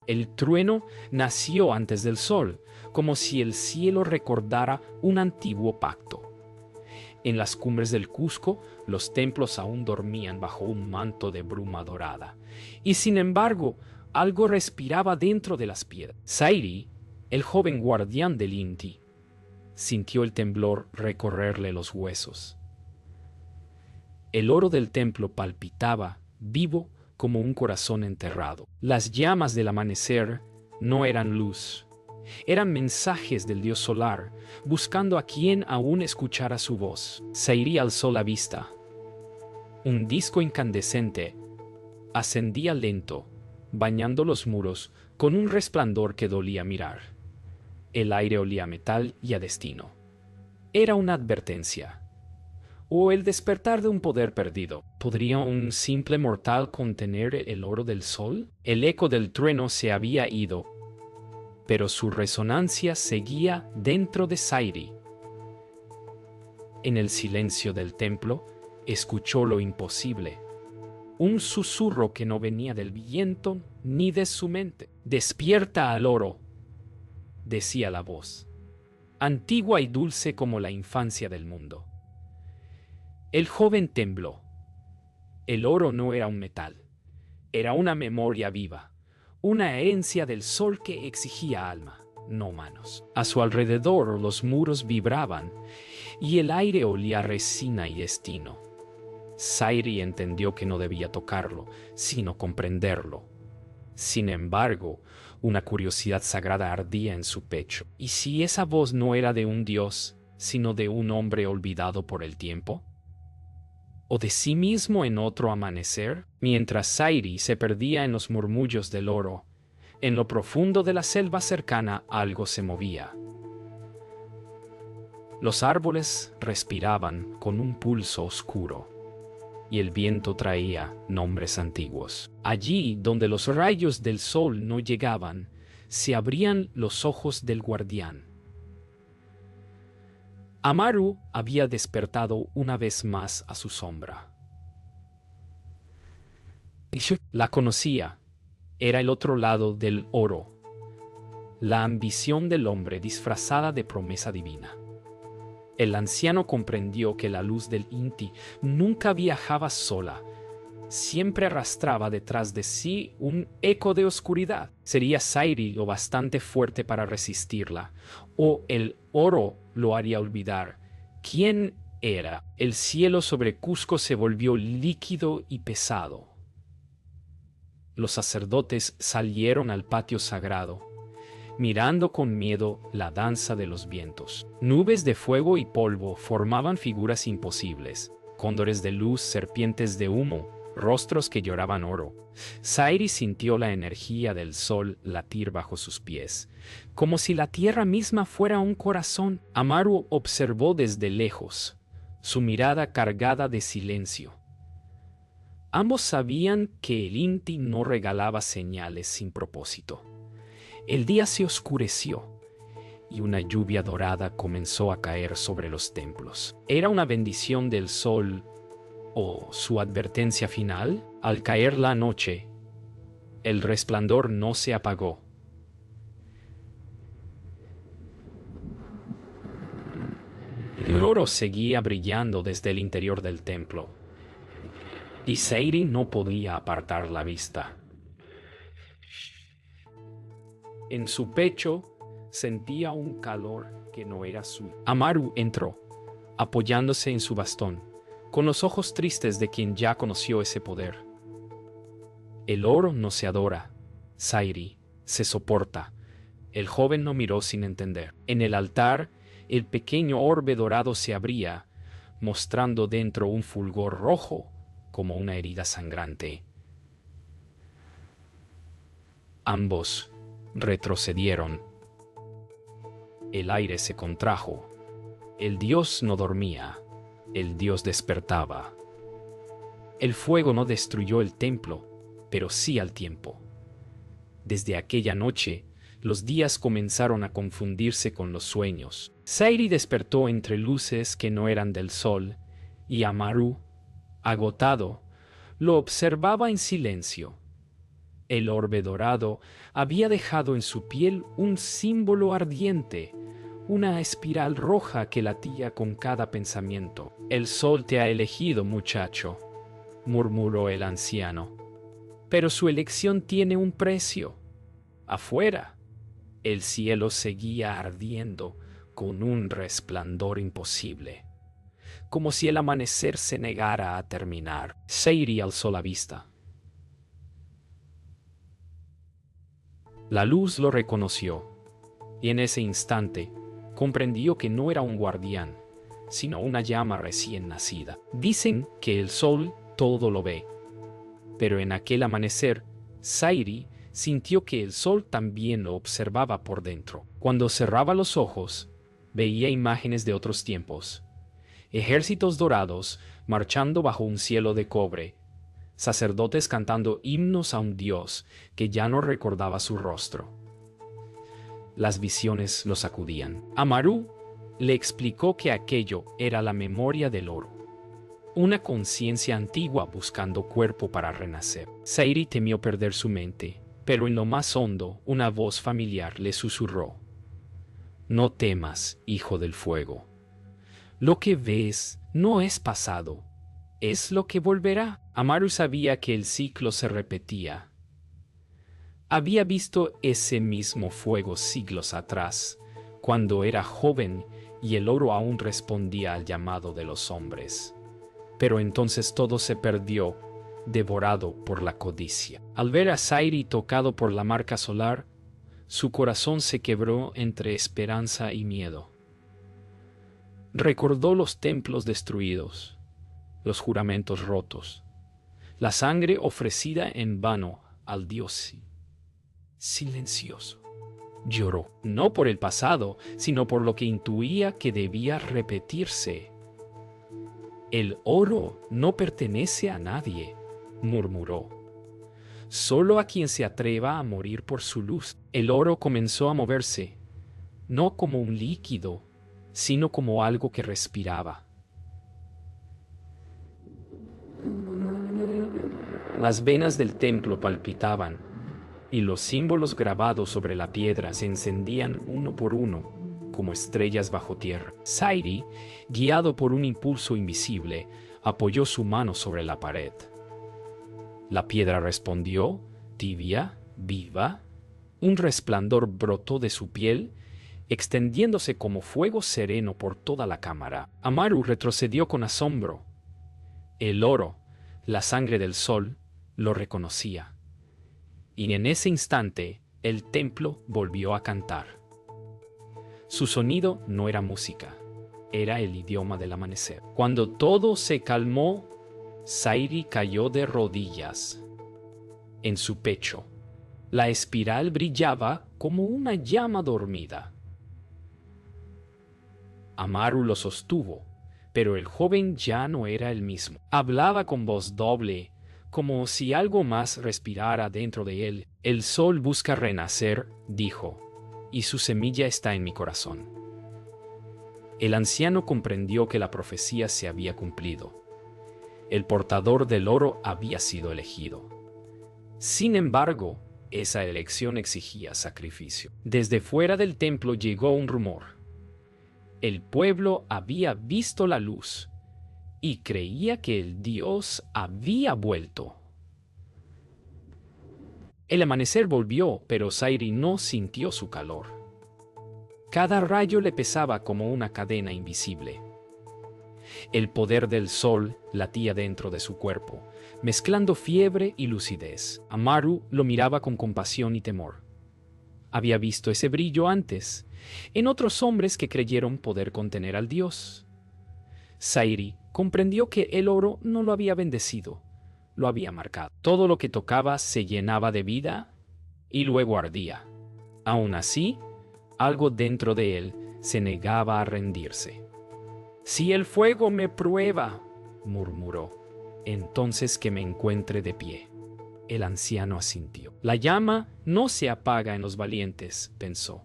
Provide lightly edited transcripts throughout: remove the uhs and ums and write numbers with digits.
El trueno nació antes del sol, como si el cielo recordara un antiguo pacto. En las cumbres del Cusco, los templos aún dormían bajo un manto de bruma dorada, y sin embargo, algo respiraba dentro de las piedras. Zairi, el joven guardián del Inti, sintió el temblor recorrerle los huesos. El oro del templo palpitaba, vivo como un corazón enterrado. Las llamas del amanecer no eran luz, eran mensajes del dios solar, buscando a quien aún escuchara su voz. Zairi alzó la vista. Un disco incandescente ascendía lento, bañando los muros con un resplandor que dolía mirar. El aire olía a metal y a destino. Era una advertencia, o el despertar de un poder perdido. ¿Podría un simple mortal contener el oro del sol? El eco del trueno se había ido, pero su resonancia seguía dentro de Zairi. En el silencio del templo, escuchó lo imposible. Un susurro que no venía del viento ni de su mente. «Despierta al oro», decía la voz, antigua y dulce como la infancia del mundo. El joven tembló. El oro no era un metal, era una memoria viva, una herencia del sol que exigía alma, no manos. A su alrededor los muros vibraban y el aire olía a resina y destino. Zairi entendió que no debía tocarlo, sino comprenderlo. Sin embargo, una curiosidad sagrada ardía en su pecho. ¿Y si esa voz no era de un dios, sino de un hombre olvidado por el tiempo? ¿O de sí mismo en otro amanecer? Mientras Zairi se perdía en los murmullos del oro, en lo profundo de la selva cercana algo se movía. Los árboles respiraban con un pulso oscuro, y el viento traía nombres antiguos. Allí donde los rayos del sol no llegaban, se abrían los ojos del guardián. Amaru había despertado una vez más a su sombra. La conocía, era el otro lado del oro, la ambición del hombre disfrazada de promesa divina. El anciano comprendió que la luz del Inti nunca viajaba sola, siempre arrastraba detrás de sí un eco de oscuridad. ¿Sería Zairi lo bastante fuerte para resistirla? ¿O el oro lo haría olvidar quién era? El cielo sobre Cusco se volvió líquido y pesado. Los sacerdotes salieron al patio sagrado, mirando con miedo la danza de los vientos. Nubes de fuego y polvo formaban figuras imposibles, cóndores de luz, serpientes de humo, rostros que lloraban oro. Zairi sintió la energía del sol latir bajo sus pies, como si la tierra misma fuera un corazón. Amaru observó desde lejos, su mirada cargada de silencio. Ambos sabían que el Inti no regalaba señales sin propósito. El día se oscureció y una lluvia dorada comenzó a caer sobre los templos. ¿Era una bendición del sol o su advertencia final? Al caer la noche, el resplandor no se apagó. El oro seguía brillando desde el interior del templo, y Zairi no podía apartar la vista. En su pecho sentía un calor que no era suyo. Amaru entró, apoyándose en su bastón, con los ojos tristes de quien ya conoció ese poder. El oro no se adora, Zairi, se soporta. El joven no miró sin entender. En el altar, el pequeño orbe dorado se abría, mostrando dentro un fulgor rojo como una herida sangrante. Ambos retrocedieron. El aire se contrajo. El dios no dormía. El dios despertaba. El fuego no destruyó el templo, pero sí al tiempo. Desde aquella noche, los días comenzaron a confundirse con los sueños. Zairi despertó entre luces que no eran del sol, y Amaru, agotado, lo observaba en silencio. El orbe dorado había dejado en su piel un símbolo ardiente, una espiral roja que latía con cada pensamiento. «El sol te ha elegido, muchacho», murmuró el anciano. «Pero su elección tiene un precio. Afuera, el cielo seguía ardiendo con un resplandor imposible, como si el amanecer se negara a terminar. Sayri alzó la vista. La luz lo reconoció, y en ese instante comprendió que no era un guardián, sino una llama recién nacida. Dicen que el sol todo lo ve, pero en aquel amanecer, Sayri sintió que el sol también lo observaba por dentro. Cuando cerraba los ojos, veía imágenes de otros tiempos. Ejércitos dorados marchando bajo un cielo de cobre, sacerdotes cantando himnos a un dios que ya no recordaba su rostro. Las visiones lo sacudían. Amaru le explicó que aquello era la memoria del oro, una conciencia antigua buscando cuerpo para renacer. Sayri temió perder su mente, pero en lo más hondo una voz familiar le susurró: «No temas, hijo del fuego. Lo que ves no es pasado, es lo que volverá». Amaru sabía que el ciclo se repetía. Había visto ese mismo fuego siglos atrás, cuando era joven y el oro aún respondía al llamado de los hombres. Pero entonces todo se perdió, devorado por la codicia. Al ver a Sayri tocado por la marca solar, su corazón se quebró entre esperanza y miedo. Recordó los templos destruidos, los juramentos rotos, la sangre ofrecida en vano al dios silencioso. Lloró, no por el pasado, sino por lo que intuía que debía repetirse. «El oro no pertenece a nadie», murmuró. «Solo a quien se atreva a morir por su luz». El oro comenzó a moverse, no como un líquido, sino como algo que respiraba. Las venas del templo palpitaban, y los símbolos grabados sobre la piedra se encendían uno por uno, como estrellas bajo tierra. Sayri, guiado por un impulso invisible, apoyó su mano sobre la pared. La piedra respondió, tibia, viva. Un resplandor brotó de su piel, extendiéndose como fuego sereno por toda la cámara. Amaru retrocedió con asombro. El oro, la sangre del sol, lo reconocía. Y en ese instante, el templo volvió a cantar. Su sonido no era música, era el idioma del amanecer. Cuando todo se calmó, Sayri cayó de rodillas. En su pecho, la espiral brillaba como una llama dormida. Amaru lo sostuvo, pero el joven ya no era el mismo. Hablaba con voz doble, como si algo más respirara dentro de él. «El sol busca renacer», dijo, «y su semilla está en mi corazón». El anciano comprendió que la profecía se había cumplido. El portador del oro había sido elegido. Sin embargo, esa elección exigía sacrificio. Desde fuera del templo llegó un rumor. El pueblo había visto la luz y creía que el dios había vuelto. El amanecer volvió, pero Sayri no sintió su calor. Cada rayo le pesaba como una cadena invisible. El poder del sol latía dentro de su cuerpo, mezclando fiebre y lucidez. Amaru lo miraba con compasión y temor. Había visto ese brillo antes, en otros hombres que creyeron poder contener al dios. Sayri comprendió que el oro no lo había bendecido, lo había marcado. Todo lo que tocaba se llenaba de vida y luego ardía. Aún así, algo dentro de él se negaba a rendirse. «Si el fuego me prueba», murmuró, «entonces que me encuentre de pie». El anciano asintió. «La llama no se apaga en los valientes», pensó.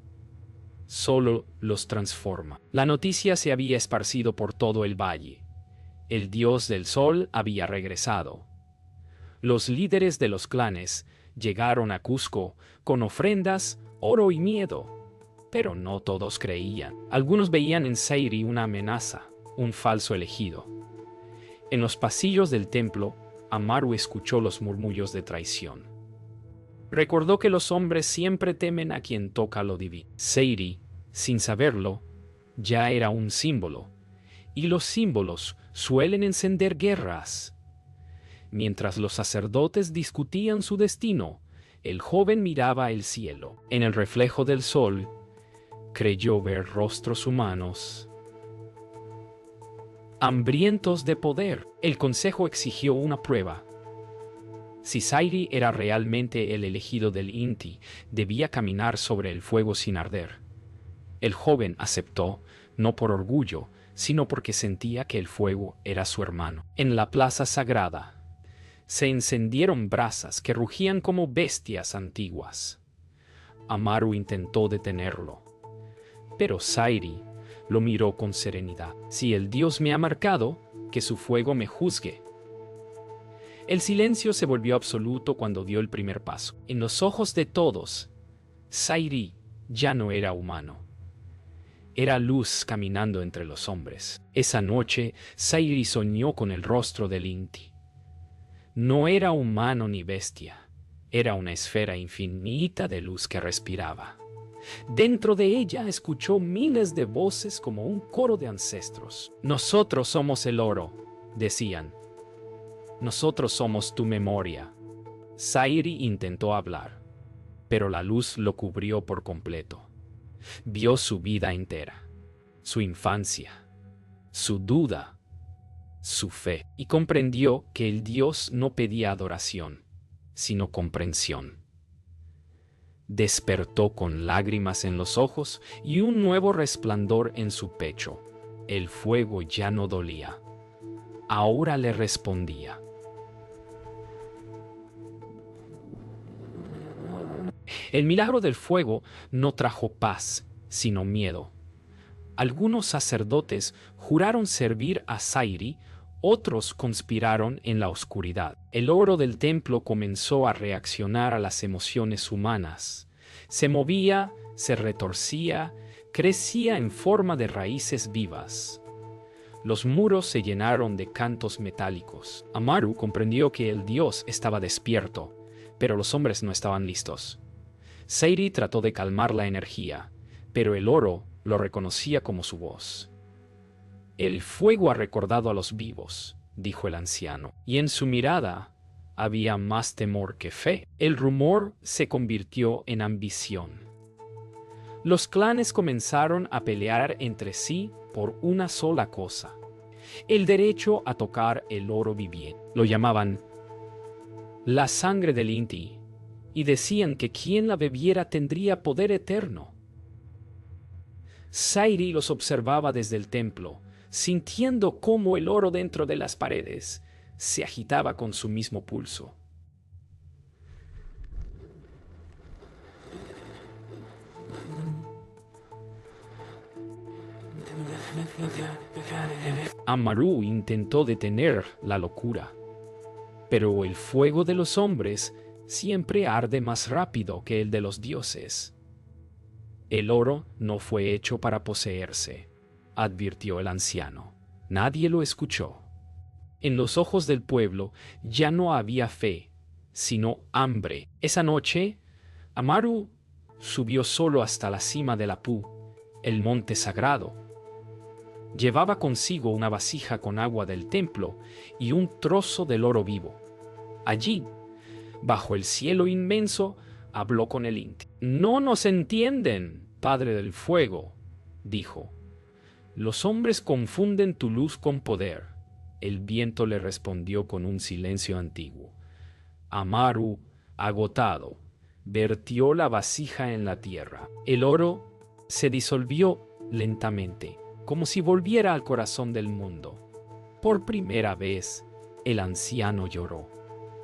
«Solo los transforma». La noticia se había esparcido por todo el valle. El dios del sol había regresado. Los líderes de los clanes Llegaron a Cusco con ofrendas, oro y miedo. Pero no todos creían. Algunos veían en Sayri una amenaza, un falso elegido. En los pasillos del templo, Amaru escuchó los murmullos de traición. Recordó que los hombres siempre temen a quien toca lo divino. Sayri, sin saberlo, ya era un símbolo, y los símbolos suelen encender guerras. Mientras los sacerdotes discutían su destino, el joven miraba el cielo. En el reflejo del sol, creyó ver rostros humanos hambrientos de poder. El consejo exigió una prueba. Si Sayri era realmente el elegido del Inti, debía caminar sobre el fuego sin arder. El joven aceptó, no por orgullo, sino porque sentía que el fuego era su hermano. En la plaza sagrada, se encendieron brasas que rugían como bestias antiguas. Amaru intentó detenerlo, pero Sayri lo miró con serenidad. Si el Dios me ha marcado, que su fuego me juzgue. El silencio se volvió absoluto cuando dio el primer paso. En los ojos de todos, Sayri ya no era humano. Era luz caminando entre los hombres. Esa noche, Sayri soñó con el rostro del Inti. No era humano ni bestia. Era una esfera infinita de luz que respiraba. Dentro de ella escuchó miles de voces como un coro de ancestros. Nosotros somos el oro, decían. Nosotros somos tu memoria. Sayri intentó hablar, pero la luz lo cubrió por completo. Vio su vida entera, su infancia, su duda, su fe, y comprendió que el Dios no pedía adoración, sino comprensión. Despertó con lágrimas en los ojos y un nuevo resplandor en su pecho. El fuego ya no dolía. Ahora le respondía. El milagro del fuego no trajo paz, sino miedo. Algunos sacerdotes juraron servir a Sayri, otros conspiraron en la oscuridad. El oro del templo comenzó a reaccionar a las emociones humanas. Se movía, se retorcía, crecía en forma de raíces vivas. Los muros se llenaron de cantos metálicos. Amaru comprendió que el dios estaba despierto, pero los hombres no estaban listos. Sayri trató de calmar la energía, pero el oro lo reconocía como su voz. El fuego ha recordado a los vivos, dijo el anciano, y en su mirada había más temor que fe. El rumor se convirtió en ambición. Los clanes comenzaron a pelear entre sí por una sola cosa: el derecho a tocar el oro viviente. Lo llamaban la sangre del Inti, y decían que quien la bebiera tendría poder eterno. Sayri los observaba desde el templo, sintiendo cómo el oro dentro de las paredes se agitaba con su mismo pulso. Amaru intentó detener la locura, pero el fuego de los hombres siempre arde más rápido que el de los dioses. El oro no fue hecho para poseerse, advirtió el anciano. Nadie lo escuchó. En los ojos del pueblo ya no había fe, sino hambre. Esa noche, Amaru subió solo hasta la cima del Apu, el monte sagrado. Llevaba consigo una vasija con agua del templo y un trozo del oro vivo. Allí, bajo el cielo inmenso, habló con el Inti. «No nos entienden, Padre del Fuego», dijo. «Los hombres confunden tu luz con poder». El viento le respondió con un silencio antiguo. Amaru, agotado, vertió la vasija en la tierra. El oro se disolvió lentamente, como si volviera al corazón del mundo. Por primera vez, el anciano lloró.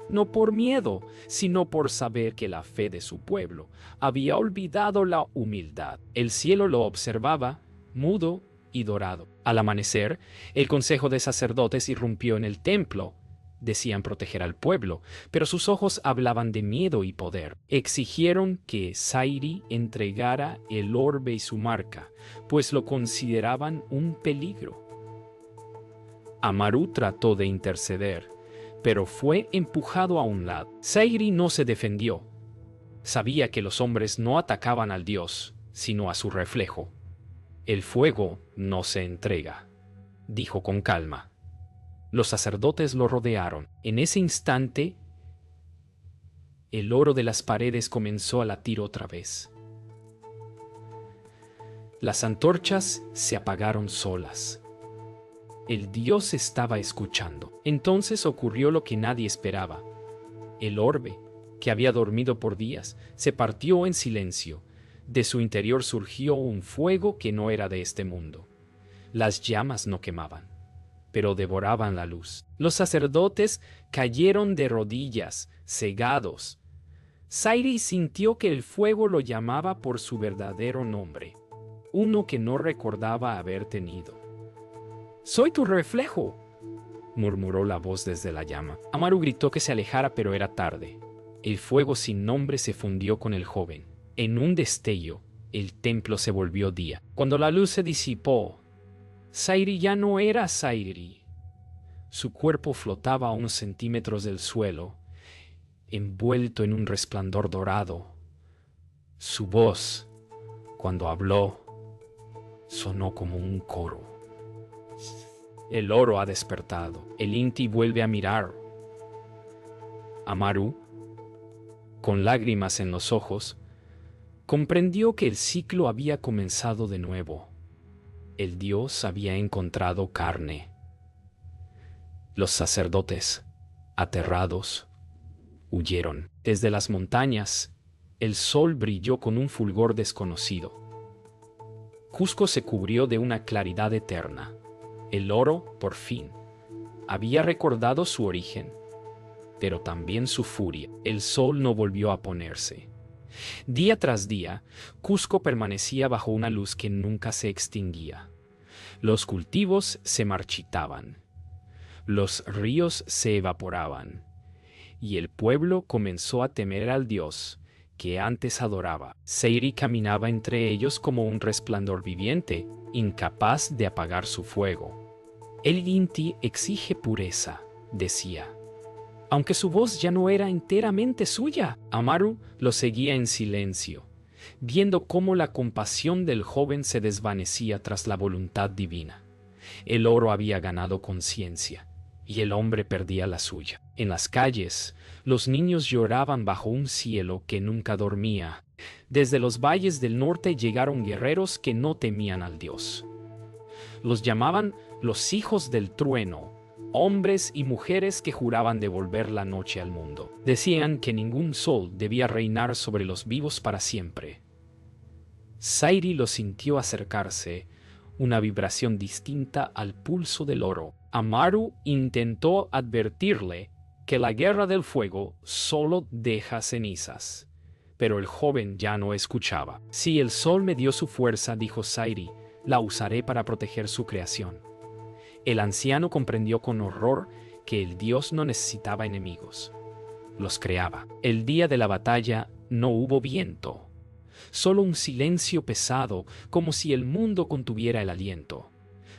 No por miedo, sino por saber que la fe de su pueblo había olvidado la humildad. El cielo lo observaba, mudo y dorado. Al amanecer, el consejo de sacerdotes irrumpió en el templo. Decían proteger al pueblo, pero sus ojos hablaban de miedo y poder. Exigieron que Sairi entregara el orbe y su marca, pues lo consideraban un peligro. Amaru trató de interceder, pero fue empujado a un lado. Sairi no se defendió. Sabía que los hombres no atacaban al dios, sino a su reflejo. El fuego no se entrega, dijo con calma. Los sacerdotes lo rodearon. En ese instante, el oro de las paredes comenzó a latir otra vez. Las antorchas se apagaron solas. El dios estaba escuchando. Entonces ocurrió lo que nadie esperaba. El orbe, que había dormido por días, se partió en silencio. De su interior surgió un fuego que no era de este mundo. Las llamas no quemaban, pero devoraban la luz. Los sacerdotes cayeron de rodillas, cegados. Sairi sintió que el fuego lo llamaba por su verdadero nombre, uno que no recordaba haber tenido. «¡Soy tu reflejo!», murmuró la voz desde la llama. Amaru gritó que se alejara, pero era tarde. El fuego sin nombre se fundió con el joven. En un destello, el templo se volvió día. Cuando la luz se disipó, Sairi ya no era Sairi. Su cuerpo flotaba a unos centímetros del suelo, envuelto en un resplandor dorado. Su voz, cuando habló, sonó como un coro. El oro ha despertado. El Inti vuelve a mirar. Amaru, con lágrimas en los ojos, comprendió que el ciclo había comenzado de nuevo. El dios había encontrado carne. Los sacerdotes, aterrados, huyeron. Desde las montañas, el sol brilló con un fulgor desconocido. Cusco se cubrió de una claridad eterna. El oro, por fin, había recordado su origen, pero también su furia. El sol no volvió a ponerse. Día tras día, Cusco permanecía bajo una luz que nunca se extinguía. Los cultivos se marchitaban, los ríos se evaporaban, y el pueblo comenzó a temer al dios que antes adoraba. Sairi caminaba entre ellos como un resplandor viviente, incapaz de apagar su fuego. El Inti exige pureza, decía, aunque su voz ya no era enteramente suya. Amaru lo seguía en silencio, viendo cómo la compasión del joven se desvanecía tras la voluntad divina. El oro había ganado conciencia, y el hombre perdía la suya. En las calles, los niños lloraban bajo un cielo que nunca dormía. Desde los valles del norte llegaron guerreros que no temían al dios. Los llamaban los hijos del trueno, hombres y mujeres que juraban devolver la noche al mundo. Decían que ningún sol debía reinar sobre los vivos para siempre. Sairi lo sintió acercarse, una vibración distinta al pulso del oro. Amaru intentó advertirle que la guerra del fuego solo deja cenizas, pero el joven ya no escuchaba. Si el sol me dio su fuerza, dijo Sairi, la usaré para proteger su creación. El anciano comprendió con horror que el dios no necesitaba enemigos. Los creaba. El día de la batalla no hubo viento, solo un silencio pesado, como si el mundo contuviera el aliento.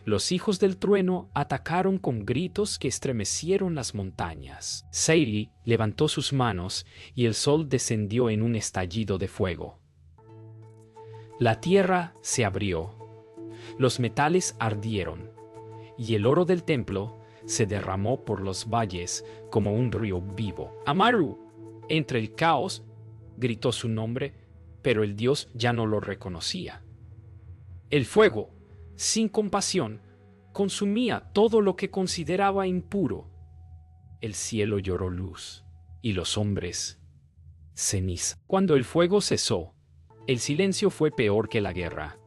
Los hijos del trueno atacaron con gritos que estremecieron las montañas. Sairi levantó sus manos y el sol descendió en un estallido de fuego. La tierra se abrió, los metales ardieron, y el oro del templo se derramó por los valles como un río vivo. Amaru, entre el caos, gritó su nombre, pero el dios ya no lo reconocía. El fuego, sin compasión, consumía todo lo que consideraba impuro. El cielo lloró luz, y los hombres ceniza. Cuando el fuego cesó, el silencio fue peor que la guerra.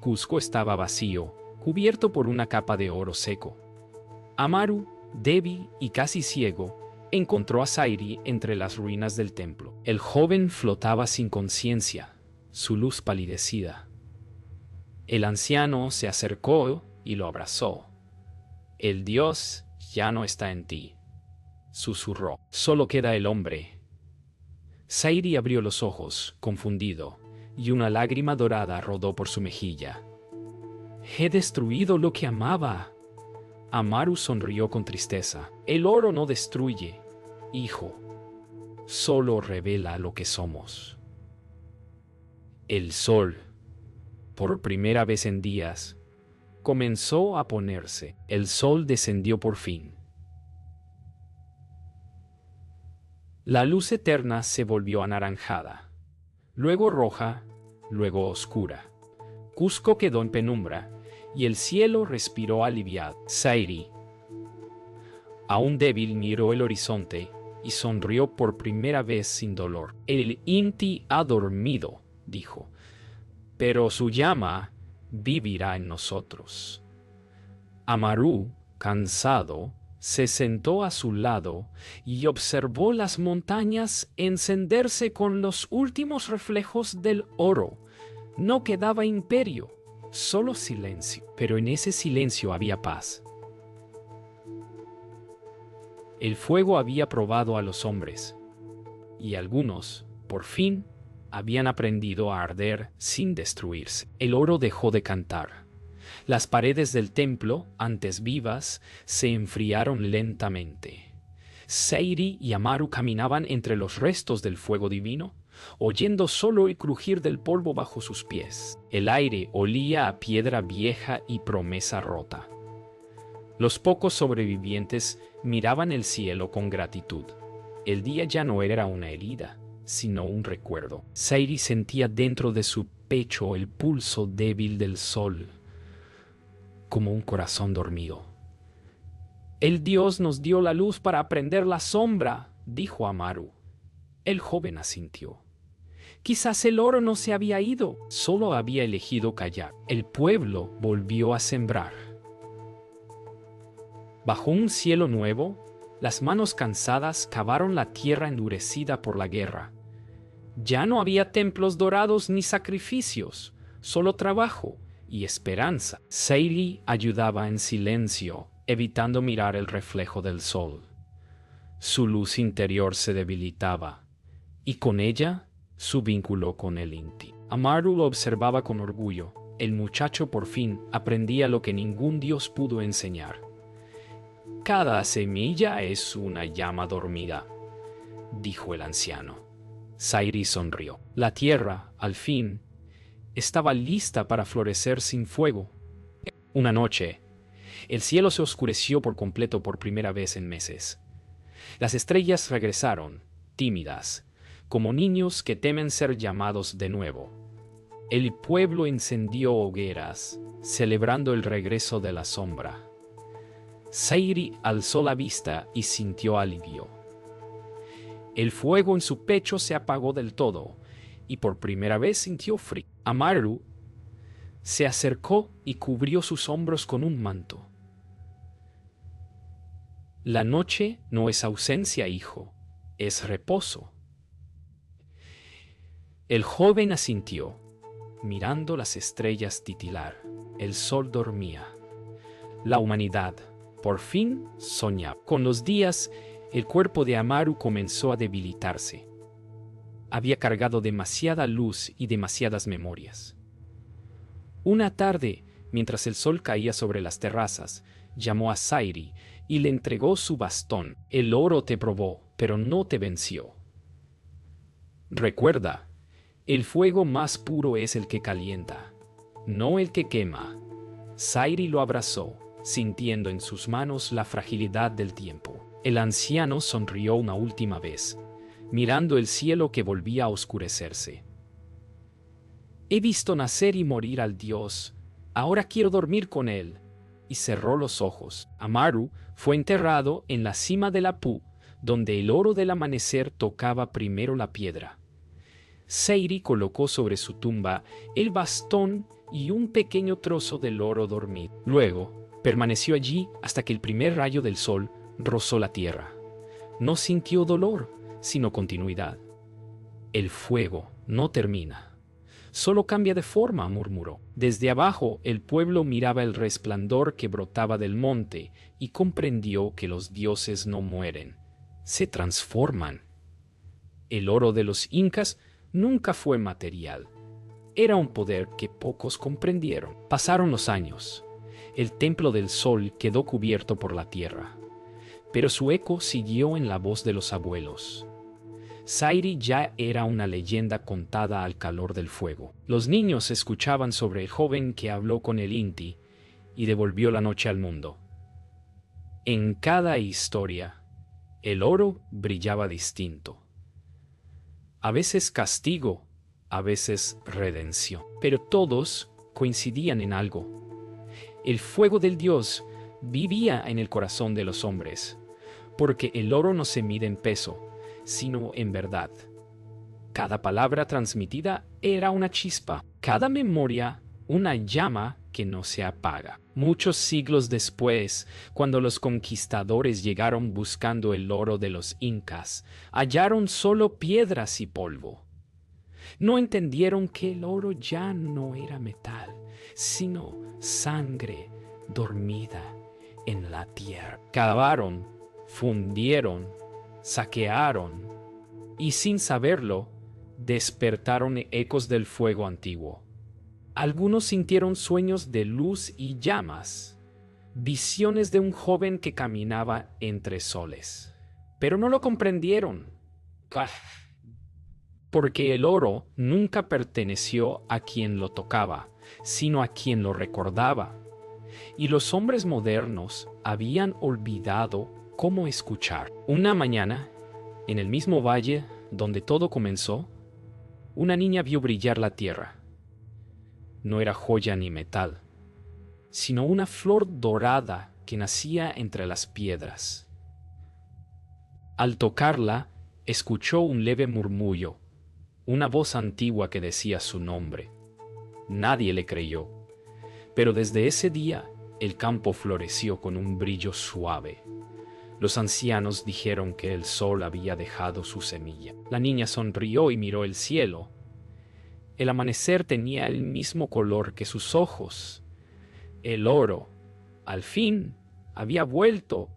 Cusco estaba vacío, cubierto por una capa de oro seco. Amaru, débil y casi ciego, encontró a Sairi entre las ruinas del templo. El joven flotaba sin conciencia, su luz palidecida. El anciano se acercó y lo abrazó. El dios ya no está en ti, susurró. Solo queda el hombre. Sairi abrió los ojos, confundido, y una lágrima dorada rodó por su mejilla. He destruido lo que amaba. Amaru sonrió con tristeza. El oro no destruye, hijo. Solo revela lo que somos. El sol, por primera vez en días, comenzó a ponerse. El sol descendió por fin. La luz eterna se volvió anaranjada, luego roja, luego oscura. Cusco quedó en penumbra, y el cielo respiró aliviado. Sairi, aún débil, miró el horizonte y sonrió por primera vez sin dolor. El Inti ha dormido, dijo, pero su llama vivirá en nosotros. Amaru, cansado, se sentó a su lado y observó las montañas encenderse con los últimos reflejos del oro. No quedaba imperio, solo silencio, pero en ese silencio había paz. El fuego había probado a los hombres, y algunos, por fin, habían aprendido a arder sin destruirse. El oro dejó de cantar. Las paredes del templo, antes vivas, se enfriaron lentamente. Sairi y Amaru caminaban entre los restos del fuego divino, oyendo solo el crujir del polvo bajo sus pies. El aire olía a piedra vieja y promesa rota. Los pocos sobrevivientes miraban el cielo con gratitud. El día ya no era una herida, sino un recuerdo. Sairi sentía dentro de su pecho el pulso débil del sol, como un corazón dormido. El Dios nos dio la luz para aprender la sombra, dijo Amaru. El joven asintió. Quizás el oro no se había ido, solo había elegido callar. El pueblo volvió a sembrar. Bajo un cielo nuevo, las manos cansadas cavaron la tierra endurecida por la guerra. Ya no había templos dorados ni sacrificios, solo trabajo y esperanza. Sairi ayudaba en silencio, evitando mirar el reflejo del sol. Su luz interior se debilitaba, y con ella su vínculo con el Inti. Amaru lo observaba con orgullo. El muchacho por fin aprendía lo que ningún dios pudo enseñar. Cada semilla es una llama dormida, dijo el anciano. Sairi sonrió. La tierra, al fin, estaba lista para florecer sin fuego. Una noche, el cielo se oscureció por completo por primera vez en meses. Las estrellas regresaron, tímidas, como niños que temen ser llamados de nuevo. El pueblo encendió hogueras, celebrando el regreso de la sombra. Sairi alzó la vista y sintió alivio. El fuego en su pecho se apagó del todo, y por primera vez sintió frío. Amaru se acercó y cubrió sus hombros con un manto. La noche no es ausencia, hijo, es reposo. El joven asintió, mirando las estrellas titilar. El sol dormía. La humanidad, por fin, soñaba. Con los días, el cuerpo de Amaru comenzó a debilitarse. Había cargado demasiada luz y demasiadas memorias. Una tarde, mientras el sol caía sobre las terrazas, llamó a Sairi y le entregó su bastón. El oro te probó, pero no te venció. Recuerda, el fuego más puro es el que calienta, no el que quema. Sairi lo abrazó, sintiendo en sus manos la fragilidad del tiempo. El anciano sonrió una última vez, mirando el cielo que volvía a oscurecerse. He visto nacer y morir al Dios, ahora quiero dormir con él. Y cerró los ojos. Amaru fue enterrado en la cima del Apu, donde el oro del amanecer tocaba primero la piedra. Sairi colocó sobre su tumba el bastón y un pequeño trozo del oro dormido. Luego, permaneció allí hasta que el primer rayo del sol rozó la tierra. No sintió dolor, sino continuidad. El fuego no termina, solo cambia de forma, murmuró. Desde abajo el pueblo miraba el resplandor que brotaba del monte y comprendió que los dioses no mueren, se transforman. El oro de los incas nunca fue material. Era un poder que pocos comprendieron. Pasaron los años. El templo del sol quedó cubierto por la tierra, pero su eco siguió en la voz de los abuelos. Sayri ya era una leyenda contada al calor del fuego. Los niños escuchaban sobre el joven que habló con el Inti y devolvió la noche al mundo. En cada historia, el oro brillaba distinto. A veces castigo, a veces redención. Pero todos coincidían en algo. El fuego del Dios vivía en el corazón de los hombres, porque el oro no se mide en peso, sino en verdad. Cada palabra transmitida era una chispa, cada memoria una llama que no se apaga. Muchos siglos después, cuando los conquistadores llegaron buscando el oro de los incas, hallaron solo piedras y polvo. No entendieron que el oro ya no era metal, sino sangre dormida en la tierra. Cavaron, fundieron, saquearon y sin saberlo, despertaron ecos del fuego antiguo. Algunos sintieron sueños de luz y llamas, visiones de un joven que caminaba entre soles. Pero no lo comprendieron, porque el oro nunca perteneció a quien lo tocaba, sino a quien lo recordaba. Y los hombres modernos habían olvidado cómo escuchar. Una mañana, en el mismo valle donde todo comenzó, una niña vio brillar la tierra. No era joya ni metal, sino una flor dorada que nacía entre las piedras. Al tocarla, escuchó un leve murmullo, una voz antigua que decía su nombre. Nadie le creyó, pero desde ese día el campo floreció con un brillo suave. Los ancianos dijeron que el sol había dejado su semilla. La niña sonrió y miró el cielo. El amanecer tenía el mismo color que sus ojos. El oro, al fin, había vuelto,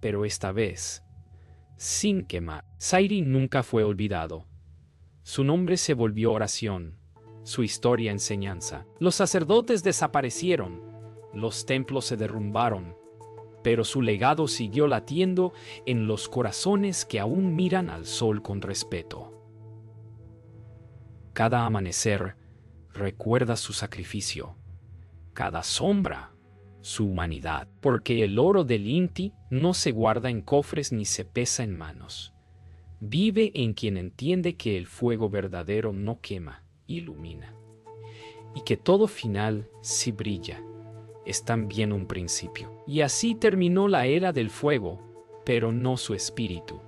pero esta vez, sin quemar. Sayri nunca fue olvidado. Su nombre se volvió oración, su historia enseñanza. Los sacerdotes desaparecieron, los templos se derrumbaron, pero su legado siguió latiendo en los corazones que aún miran al sol con respeto. Cada amanecer recuerda su sacrificio, cada sombra su humanidad, porque el oro del Inti no se guarda en cofres ni se pesa en manos. Vive en quien entiende que el fuego verdadero no quema, ilumina, y que todo final, si brilla, es también un principio. Y así terminó la era del fuego, pero no su espíritu.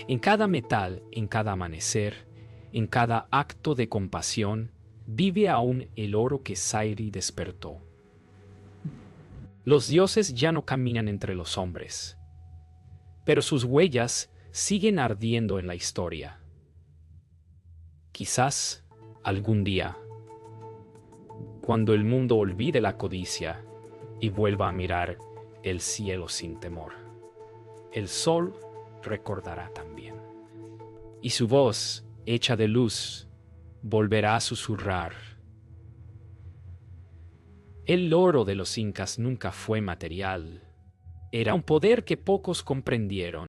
En cada metal, en cada amanecer, en cada acto de compasión, vive aún el oro que Sayri despertó. Los dioses ya no caminan entre los hombres, pero sus huellas siguen ardiendo en la historia. Quizás algún día, cuando el mundo olvide la codicia y vuelva a mirar el cielo sin temor, el sol recordará también. Y su voz, hecha de luz, volverá a susurrar. El oro de los incas nunca fue material. Era un poder que pocos comprendieron.